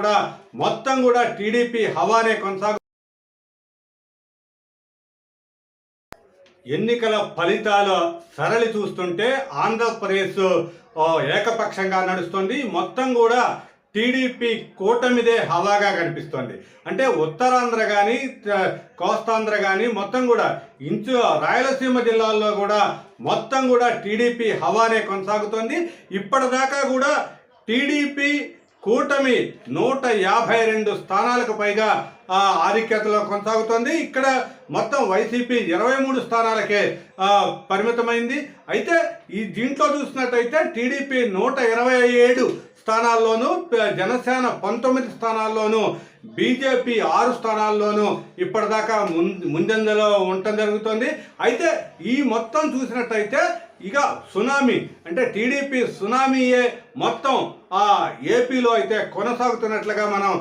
కూడా మొత్తం కూడా టీడీపీ హవానే కొనసాగు. ఎన్నికల ఫలితాల సరళి చూస్తుంటే ఆంధ్రప్రదేశ్ ఏకపక్షంగా నడుస్తుంది. మొత్తం కూడా టీడీపీ కూటమిదే హవాగా కనిపిస్తోంది. అంటే ఉత్తరాంధ్ర కానీ కోస్తాంధ్ర కానీ మొత్తం కూడా రాయలసీమ జిల్లాల్లో కూడా మొత్తం కూడా టీడీపీ హవానే కొనసాగుతోంది. ఇప్పటిదాకా కూడా టీడీపీ కూటమి 152 స్థానాలకు పైగా ఆధిక్యతలో కొనసాగుతోంది. ఇక్కడ మొత్తం వైసీపీ 23 స్థానాలకే పరిమితమైంది. అయితే దీంట్లో చూసినట్టయితే టీడీపీ 127 స్థానాల్లోనూ, జనసేన 19 స్థానాల్లోనూ, బీజేపీ 6 స్థానాల్లోనూ ఇప్పటిదాకా ముందంజలో ఉండటం జరుగుతుంది. అయితే ఈ మొత్తం చూసినట్టయితే ఇక సునామీ అంటే టీడీపీ సునామీయే మొత్తం ఏపీలో అయితే కొనసాగుతున్నట్లుగా మనం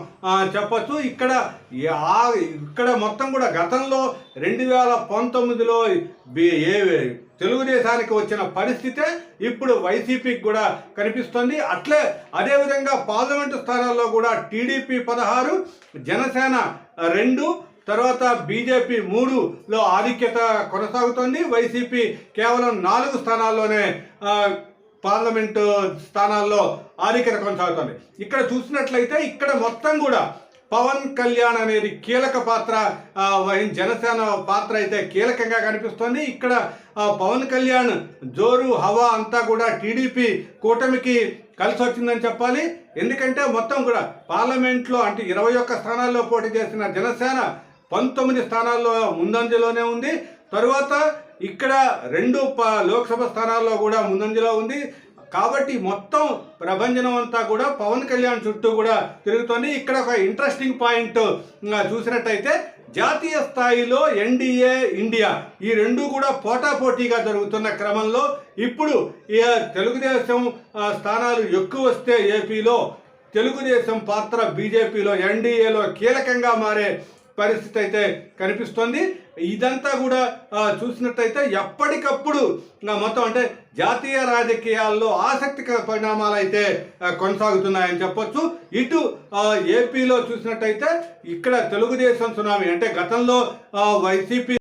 చెప్పచ్చు. ఇక్కడ మొత్తం కూడా గతంలో 2019లో తెలుగుదేశానికి వచ్చిన పరిస్థితే ఇప్పుడు వైసీపీకి కూడా కనిపిస్తుంది. అదేవిధంగా పార్లమెంటు స్థానాల్లో కూడా టీడీపీ 16, జనసేన 2, తర్వాత బీజేపీ 3లో ఆధిక్యత కొనసాగుతోంది. వైసీపీ కేవలం 4 స్థానాల్లోనే పార్లమెంటు స్థానాల్లో ఆధిక్యత కొనసాగుతోంది. ఇక్కడ చూసినట్లయితే ఇక్కడ మొత్తం కూడా పవన్ కళ్యాణ్ అనేది కీలక పాత్ర జనసేన పాత్ర అయితే కీలకంగా కనిపిస్తోంది. ఇక్కడ పవన్ కళ్యాణ్ జోరు హవా అంతా కూడా టీడీపీ కూటమికి కలిసి వచ్చిందని చెప్పాలి. ఎందుకంటే మొత్తం కూడా పార్లమెంట్లో అంటే 21 స్థానాల్లో పోటీ చేసిన జనసేన 19 స్థానాల్లో ముందంజలోనే ఉంది. తరువాత ఇక్కడ 2 లోక్సభ స్థానాల్లో కూడా ముందంజలో ఉంది. కాబట్టి మొత్తం ప్రభంజనం అంతా కూడా పవన్ కళ్యాణ్ చుట్టూ కూడా తిరుగుతోంది. ఇక్కడ ఒక ఇంట్రెస్టింగ్ పాయింట్ చూసినట్టయితే జాతీయ స్థాయిలో ఎన్డీఏ, ఇండియా ఈ రెండు కూడా పోటాపోటీగా జరుగుతున్న క్రమంలో ఇప్పుడు తెలుగుదేశం స్థానాలు ఎక్కువ వస్తే ఏపీలో తెలుగుదేశం పాత్ర బీజేపీలో ఎన్డీఏలో కీలకంగా మారే పరిస్థితి అయితే కనిపిస్తుంది. ఇదంతా కూడా చూసినట్టయితే ఎప్పటికప్పుడు మొత్తం అంటే జాతీయ రాజకీయాల్లో ఆసక్తికర పరిణామాలు అయితే కొనసాగుతున్నాయని చెప్పొచ్చు. ఇటు ఏపీలో చూసినట్టయితే ఇక్కడ తెలుగుదేశం సునామీ అంటే గతంలో వైసీపీ